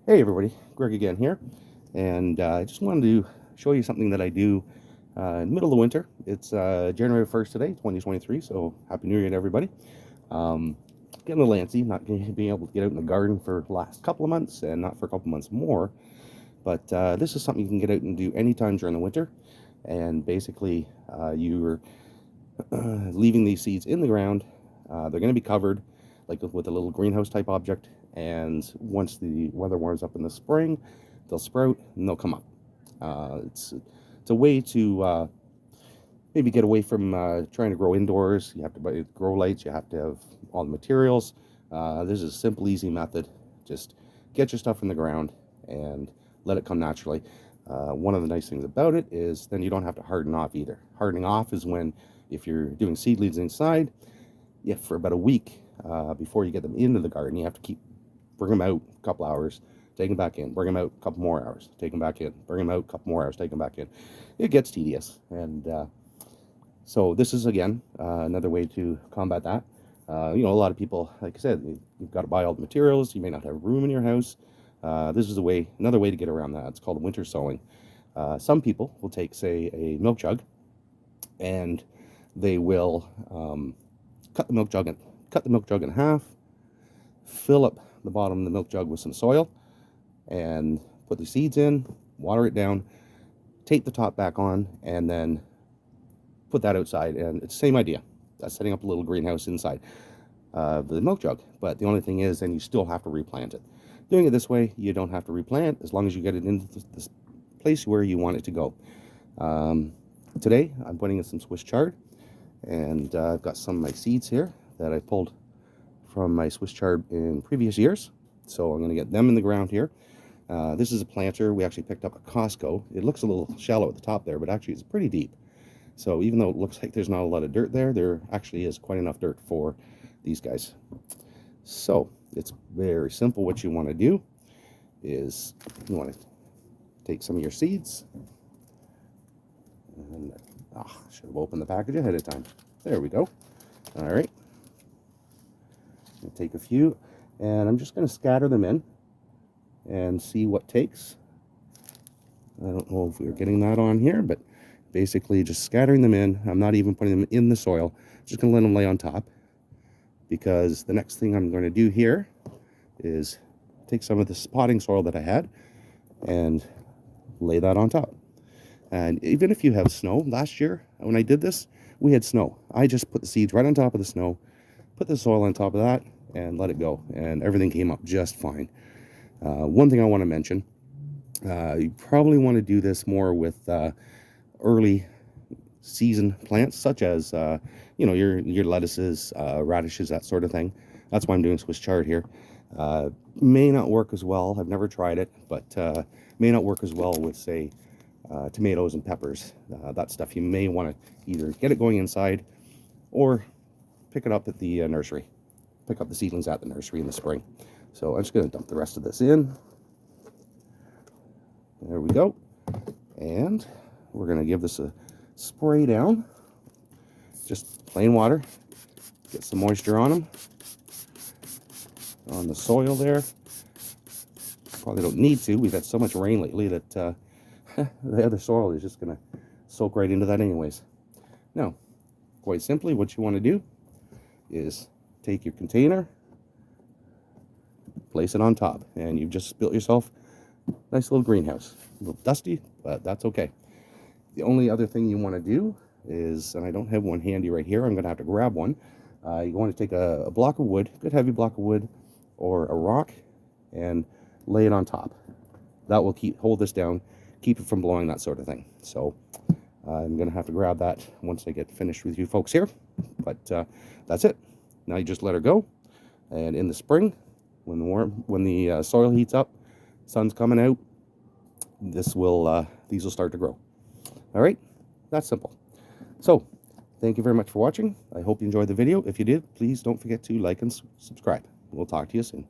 Hey everybody, Greg again here, and I just wanted to show you something that I do in the middle of the winter. It's January 1st today, 2023, so Happy New Year to everybody. Getting a little antsy, not being able to get out in the garden for the last couple of months, and not for a couple months more, but this is something you can get out and do anytime during the winter, and basically you're leaving these seeds in the ground. They're going to be covered like with a little greenhouse type object, and once the weather warms up in the spring, they'll sprout and they'll come up. It's a way to maybe get away from trying to grow indoors. You have to buy grow lights, you have to have all the materials. This is a simple, easy method. Just get your stuff in the ground and let it come naturally. One of the nice things about it is then you don't have to harden off either. Hardening off is when, if you're doing seedlings inside, for about a week before you get them into the garden, you have to bring them out a couple hours, take them back in, bring them out a couple more hours, take them back in, bring them out a couple more hours, take them back in. It gets tedious, and so this is again another way to combat that. A lot of people, like I said, you've got to buy all the materials. You may not have room in your house. This is another way to get around that. It's called winter sowing. Some people will take, say, a milk jug, and they will cut the milk jug in half, fill up the bottom of the milk jug with some soil, and put the seeds in, water it down, tape the top back on, and then put that outside. And it's the same idea. That's setting up a little greenhouse inside the milk jug. But the only thing is, then you still have to replant it. Doing it this way, you don't have to replant as long as you get it into this place where you want it to go. Today, I'm putting in some Swiss chard. And I've got some of my seeds here that I pulled from my Swiss chard in previous years. So I'm going to get them in the ground here. This is a planter we actually picked up at Costco. It looks a little shallow at the top there, but actually it's pretty deep. So even though it looks like there's not a lot of dirt there, there actually is quite enough dirt for these guys. So it's very simple. What you want to do is you want to take some of your seeds, and should have opened the package ahead of time. There we go. All right. I'll take a few, and I'm just going to scatter them in and see what takes. I don't know if we're getting that on here, but basically just scattering them in. I'm not even putting them in the soil. Just going to let them lay on top, because the next thing I'm going to do here is take some of the spotting soil that I had and lay that on top. And even if you have snow, last year when I did this, we had snow. I just put the seeds right on top of the snow, put the soil on top of that, and let it go. And everything came up just fine. One thing I want to mention, you probably want to do this more with early season plants, such as, your lettuces, radishes, that sort of thing. That's why I'm doing Swiss chard here. May not work as well. I've never tried it, but may not work as well with, say, tomatoes and peppers. That stuff you may want to either get it going inside or pick it up at the nursery. Pick up the seedlings at the nursery in the spring. So I'm just going to dump the rest of this in. There we go. And we're going to give this a spray down. Just plain water. Get some moisture on them. On the soil there. Probably don't need to. We've had so much rain lately that the other soil is just going to soak right into that anyways. Now, quite simply, what you want to do is take your container, place it on top, and you've just built yourself a nice little greenhouse. A little dusty, but that's okay. The only other thing you want to do is, and I don't have one handy right here, I'm going to have to grab one. You want to take a block of wood, a good heavy block of wood, or a rock, and lay it on top. That will hold this down, keep it from blowing, that sort of thing. So I'm going to have to grab that once I get finished with you folks here. But that's it. Now you just let her go. And in the spring, when the soil heats up, sun's coming out, these will start to grow. All right, that's simple. So thank you very much for watching. I hope you enjoyed the video. If you did, please don't forget to like and subscribe. We'll talk to you soon.